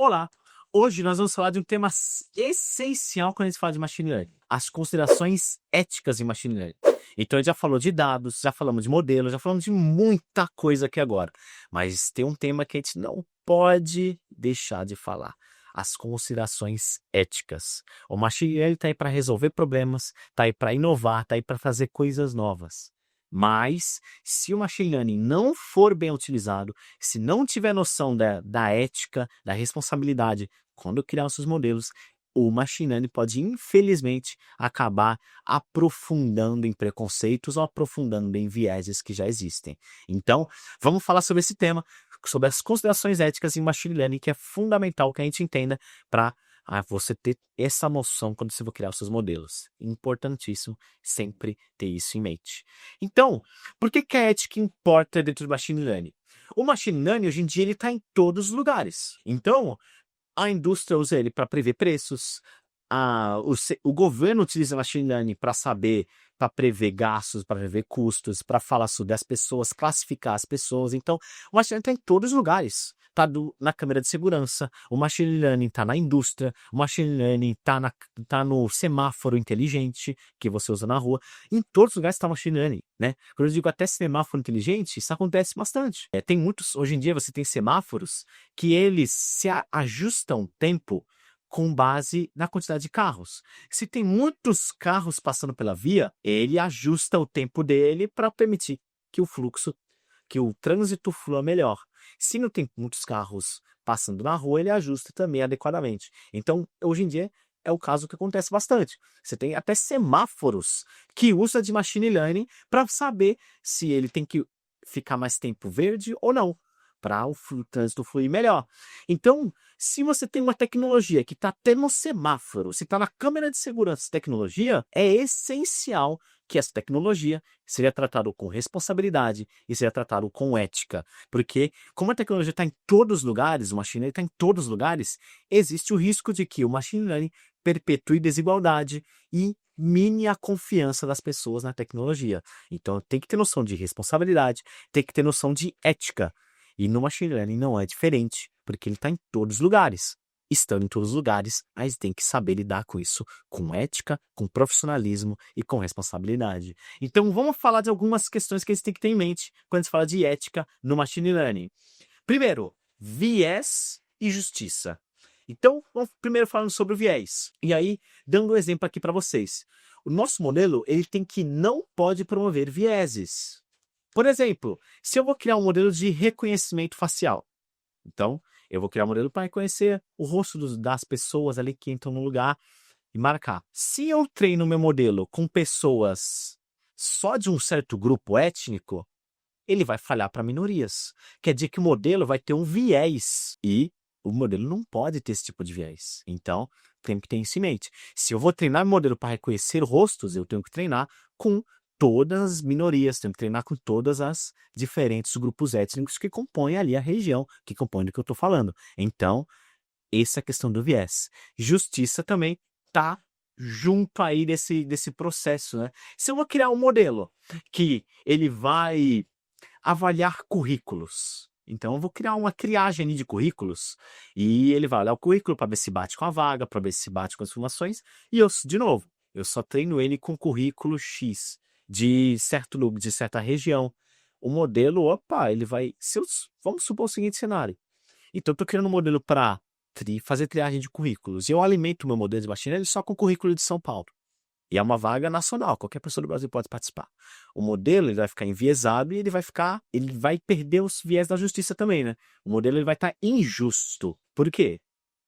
Olá! Hoje nós vamos falar de um tema essencial quando a gente fala de Machine Learning, as considerações éticas em Machine Learning. Então a gente já falou de dados, já falamos de modelos, já falamos de muita coisa aqui agora, mas tem um tema que a gente não pode deixar de falar, as considerações éticas. O Machine Learning está aí para resolver problemas, está aí para inovar, está aí para fazer coisas novas. Mas, se o Machine Learning não for bem utilizado, se não tiver noção da ética, da responsabilidade, quando criar os seus modelos, o Machine Learning pode, infelizmente, acabar aprofundando em preconceitos ou aprofundando em vieses que já existem. Então, vamos falar sobre esse tema, sobre as considerações éticas em Machine Learning, que é fundamental que a gente entenda para você ter essa noção quando você for criar os seus modelos. Importantíssimo sempre ter isso em mente. Então, por que a ética importa dentro do Machine Learning? O Machine Learning, hoje em dia, ele está em todos os lugares. Então, a indústria usa ele para prever preços, o governo utiliza Machine Learning para saber, para prever gastos, para prever custos, para falar sobre as pessoas, classificar as pessoas. Então, o Machine Learning está em todos os lugares. Está na câmera de segurança, o Machine Learning está na indústria, o Machine Learning tá no semáforo inteligente que você usa na rua. Em todos os lugares está o Machine Learning, né? Quando eu digo até semáforo inteligente, isso acontece bastante. Tem muitos, hoje em dia você tem semáforos que eles se ajustam tempo com base na quantidade de carros. Se tem muitos carros passando pela via, ele ajusta o tempo dele para permitir que o trânsito flua melhor. Se não tem muitos carros passando na rua, ele ajusta também adequadamente. Então, hoje em dia, é o caso que acontece bastante. Você tem até semáforos que usa de Machine Learning para saber se ele tem que ficar mais tempo verde ou não, para o trânsito fluir melhor. Então, se você tem uma tecnologia que está até no semáforo, se está na câmera de segurança de tecnologia, é essencial que essa tecnologia seja tratada com responsabilidade e seja tratada com ética. Porque, como a tecnologia está em todos os lugares, o Machine Learning está em todos os lugares, existe o risco de que o Machine Learning perpetue desigualdade e mine a confiança das pessoas na tecnologia. Então, tem que ter noção de responsabilidade, tem que ter noção de ética. E no Machine Learning não é diferente, porque ele está em todos os lugares. Estando em todos os lugares, mas tem que saber lidar com isso, com ética, com profissionalismo e com responsabilidade. Então, vamos falar de algumas questões que a gente tem que ter em mente quando se fala de ética no Machine Learning. Primeiro, viés e justiça. Então, vamos primeiro falando sobre o viés. E aí, dando um exemplo aqui para vocês. O nosso modelo, ele não pode promover vieses. Por exemplo, se eu vou criar um modelo de reconhecimento facial, então eu vou criar um modelo para reconhecer o rosto das pessoas ali que entram no lugar e marcar. Se eu treino meu modelo com pessoas só de um certo grupo étnico, ele vai falhar para minorias. Quer dizer que o modelo vai ter um viés e o modelo não pode ter esse tipo de viés. Então, tem que ter isso em mente. Se eu vou treinar meu modelo para reconhecer rostos, eu tenho que treinar com todas as minorias, tenho que treinar com todas as diferentes grupos étnicos que compõem ali a região, que compõem do que eu estou falando. Então, essa é a questão do viés. Justiça também está junto aí desse processo, né? Se eu vou criar um modelo que ele vai avaliar currículos, então eu vou criar uma triagem ali de currículos e ele vai olhar o currículo para ver se bate com a vaga, para ver se bate com as informações e de novo, eu só treino ele com currículo X de certa região. O modelo, ele vai... vamos supor o seguinte cenário. Então, eu estou criando um modelo para fazer triagem de currículos. E eu alimento o meu modelo de machine learning só com currículo de São Paulo. E é uma vaga nacional, qualquer pessoa do Brasil pode participar. O modelo ele vai ficar enviesado e ele vai perder os viés da justiça também, né? O modelo ele vai estar injusto. Por quê?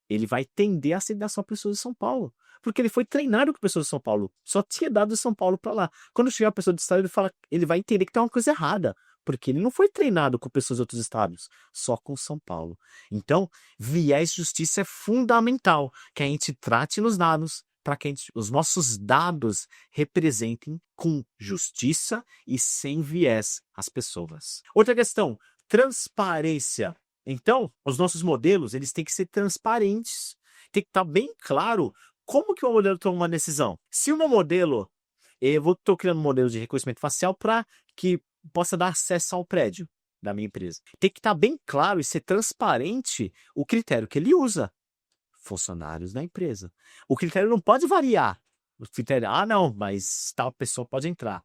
Ele vai tender a aceitar só pessoas de São Paulo. Porque ele foi treinado com pessoas de São Paulo. Só tinha dado de São Paulo para lá. Quando chegar a pessoa do estado, ele vai entender que tem uma coisa errada. Porque ele não foi treinado com pessoas de outros estados, só com São Paulo. Então, viés de justiça é fundamental que a gente trate nos dados para que os nossos dados representem com justiça e sem viés as pessoas. Outra questão, transparência. Então, os nossos modelos eles têm que ser transparentes. Tem que estar bem claro como que o modelo toma uma decisão. Se o meu modelo, estou criando um modelo de reconhecimento facial para que possa dar acesso ao prédio. da minha empresa. Tem que estar bem claro e ser transparente o critério que ele usa. Funcionários da empresa. O critério não pode variar. O critério, não, mas tal pessoa pode entrar.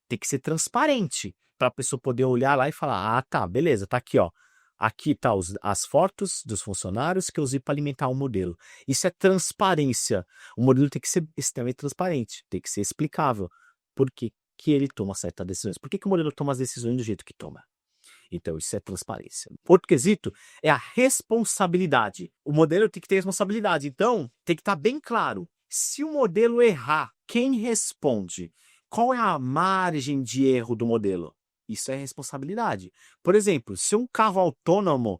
Tem que ser transparente para a pessoa poder olhar lá e falar, tá, beleza, tá aqui, ó. Aqui tá as fotos dos funcionários que eu usei para alimentar o modelo. Isso é transparência. O modelo tem que ser extremamente transparente, tem que ser explicável. Por que que ele toma certas decisões? Por que que o modelo toma as decisões do jeito que toma? Então, isso é transparência. Outro quesito é a responsabilidade. O modelo tem que ter responsabilidade. Então, tem que estar bem claro. Se o modelo errar, quem responde? Qual é a margem de erro do modelo? Isso é responsabilidade. Por exemplo, se um carro autônomo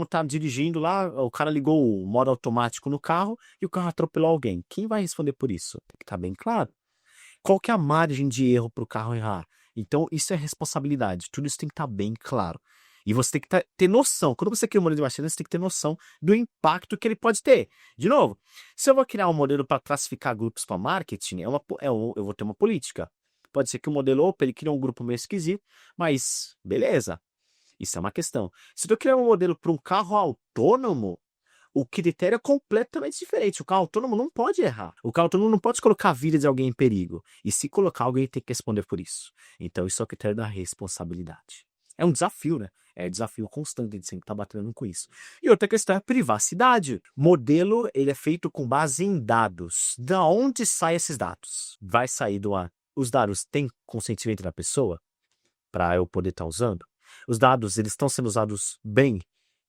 está dirigindo lá, o cara ligou o modo automático no carro e o carro atropelou alguém. Quem vai responder por isso? Tem que estar bem claro. Qual que é a margem de erro para o carro errar? Então, isso é responsabilidade. Tudo isso tem que estar bem claro. E você tem que ter noção. Quando você cria um modelo de machine learning, você tem que ter noção do impacto que ele pode ter. De novo, se eu vou criar um modelo para classificar grupos para marketing, eu vou ter uma política. Pode ser que o modelo, ele cria um grupo meio esquisito, mas beleza. Isso é uma questão. Se eu criar um modelo para um carro autônomo, o critério é completamente diferente. O carro autônomo não pode errar. O carro autônomo não pode colocar a vida de alguém em perigo. E se colocar, alguém tem que responder por isso. Então, isso é o critério da responsabilidade. É um desafio, né? É um desafio constante, a gente sempre está batendo com isso. E outra questão é a privacidade. Modelo, ele é feito com base em dados. Da onde saem esses dados? Vai sair do ar. Os dados têm consentimento da pessoa para eu poder estar usando? Os dados, eles estão sendo usados bem?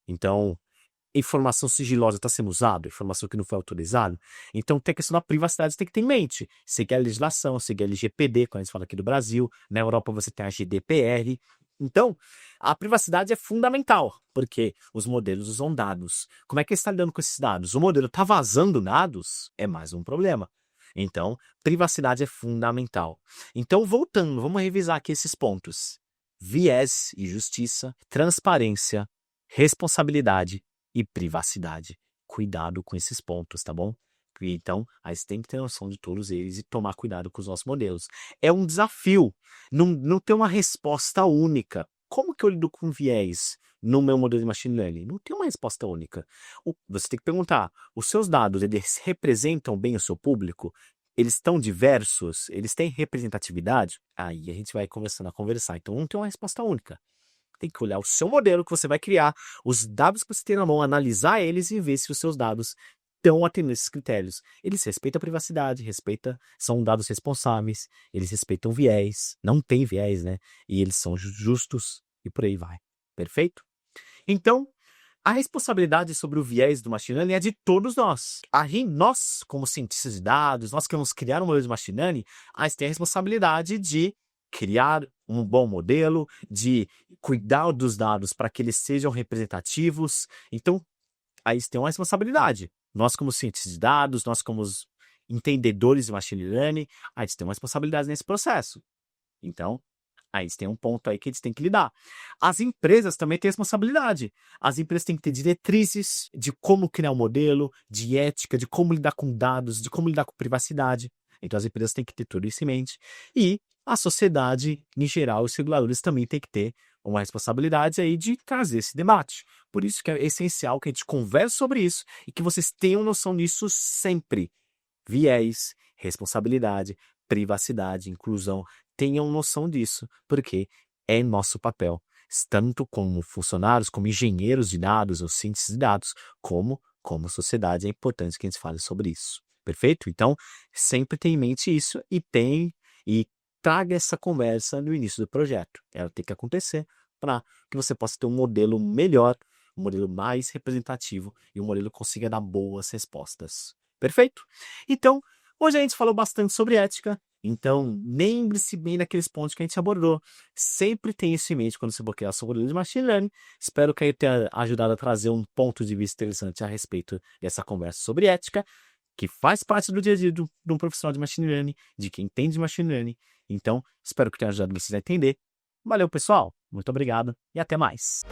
Então, informação sigilosa está sendo usada, informação que não foi autorizada. Então, tem a questão da privacidade, você tem que ter em mente. Seguir a legislação, seguir a LGPD, quando a gente fala aqui do Brasil. Na Europa, você tem a GDPR. Então, a privacidade é fundamental, porque os modelos usam dados. Como é que ele está lidando com esses dados? O modelo está vazando dados? É mais um problema. Então, privacidade é fundamental. Então, voltando, vamos revisar aqui esses pontos. Viés e justiça, transparência, responsabilidade e privacidade. Cuidado com esses pontos, tá bom? Então, aí você tem que ter noção de todos eles e tomar cuidado com os nossos modelos. É um desafio. Não tem uma resposta única. Como que eu lido com viés no meu modelo de machine learning? Não tem uma resposta única. Você tem que perguntar, os seus dados, eles representam bem o seu público? Eles estão diversos? Eles têm representatividade? Aí a gente vai começando a conversar. Então, não tem uma resposta única. Tem que olhar o seu modelo que você vai criar, os dados que você tem na mão, analisar eles e ver se os seus dados estão atendendo esses critérios. Eles respeitam a privacidade, são dados responsáveis, eles respeitam viés, não tem viés, né? E eles são justos e por aí vai. Perfeito? Então, a responsabilidade sobre o viés do machine learning é de todos nós. Nós, como cientistas de dados, nós que vamos criar um modelo de machine learning, a gente tem a responsabilidade de criar um bom modelo, de cuidar dos dados para que eles sejam representativos. Então, aí tem uma responsabilidade. Nós, como cientistas de dados, nós, como os entendedores de machine learning, a gente tem uma responsabilidade nesse processo. Então, aí tem um ponto aí que eles têm que lidar. As empresas também têm responsabilidade. As empresas têm que ter diretrizes de como criar um modelo, de ética, de como lidar com dados, de como lidar com privacidade. Então, as empresas têm que ter tudo isso em mente. E a sociedade, em geral, os reguladores também têm que ter uma responsabilidade aí de trazer esse debate. Por isso que é essencial que a gente converse sobre isso e que vocês tenham noção disso sempre. Viés, responsabilidade, privacidade, inclusão. Tenham noção disso, porque é nosso papel, tanto como funcionários, como engenheiros de dados ou cientistas de dados, como sociedade. É importante que a gente fale sobre isso. Perfeito? Então, sempre tenha em mente isso e traga essa conversa no início do projeto. Ela tem que acontecer para que você possa ter um modelo melhor, um modelo mais representativo e um modelo que consiga dar boas respostas. Perfeito? Então, hoje a gente falou bastante sobre ética, então lembre-se bem daqueles pontos que a gente abordou. Sempre tenha isso em mente quando você bloquear seu modelo de machine learning. Espero que eu tenha ajudado a trazer um ponto de vista interessante a respeito dessa conversa sobre ética, que faz parte do dia a dia de um profissional de machine learning, de quem entende de machine learning. Então, espero que tenha ajudado vocês a entender. Valeu, pessoal. Muito obrigado e até mais.